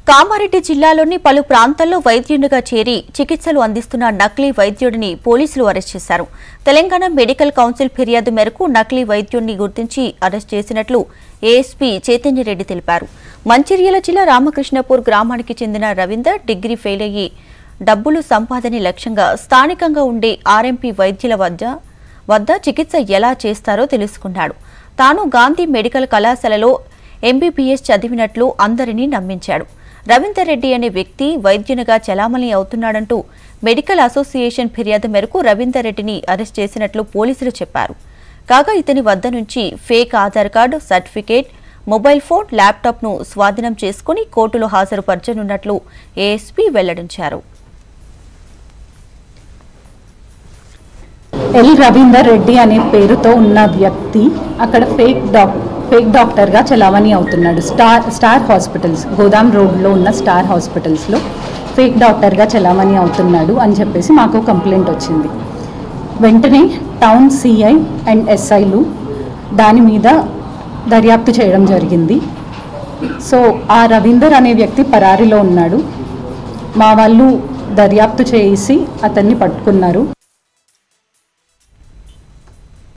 కామారెడ్డి జిల్లాలోని పలు ప్రాంతాల్లో వైద్యునిగా చేరి చికిత్సలు అందిస్తున్న నకిలీ వైద్యుడిని పోలీసులు అరెస్ట్ చేశారు. తెలంగాణ మెడికల్ కౌన్సిల్ ఫిర్యాదు మేరకు నకిలీ వైద్యుడిని గుర్తించి అరెస్ట్ చేసినట్లు ఏఎస్పీ చైతన్యరెడ్డి తెలిపారు. మంచిర్యాల జిల్లా రామకృష్ణపూర్ గ్రామానికి చెందిన రవీందర్ డిగ్రీ ఫెయిల్ అయ్యి డబ్బులు సంపాదనే లక్ష్యంగా స్థానికంగా ఉండే ఆర్ఎంపీ వైద్యుల వద్ద చికిత్స ఎలా చేస్తారో తెలుసుకున్నాడు. తాను గాంధీ మెడికల్ కళాశాలలో ఎంబీబీఎస్ చదివినట్లు అందరినీ నమ్మించాడు. రవీందర్ రెడ్డి అనే వ్యక్తి వైద్యునిగా చలామణి అవుతున్నాడంటూ మెడికల్ అసోసియేషన్ ఫిర్యాదు మేరకు రవీందర్ రెడ్డిని అరెస్ట్ చేసినట్లు పోలీసులు చెప్పారు. కాగా ఇతని వద్ద నుంచి fake Aadhaar card, certificate, mobile phone, ల్యాప్టాప్ను స్వాధీనం చేసుకుని కోర్టులో హాజరుపరచనున్నట్లు ఏఎస్పీ వెల్లడించారు. రవీందర్ రెడ్డి అనే పేరుతో ఉన్న వ్యక్తి అక్కడ ఫేక్ డాక్టర్గా చలామణి అవుతున్నాడు. స్టార్ హాస్పిటల్స్, గోదాం రోడ్లో ఉన్న స్టార్ హాస్పిటల్స్లో ఫేక్ డాక్టర్గా చలామణి అవుతున్నాడు అని చెప్పేసి మాకు కంప్లైంట్ వచ్చింది. వెంటనే టౌన్ సిఐ అండ్ ఎస్ఐలు దాని మీద దర్యాప్తు చేయడం జరిగింది. సో ఆ రవీందర్ అనే వ్యక్తి పరారీలో ఉన్నాడు. మా వాళ్ళు దర్యాప్తు చేసి అతన్ని పట్టుకున్నారు.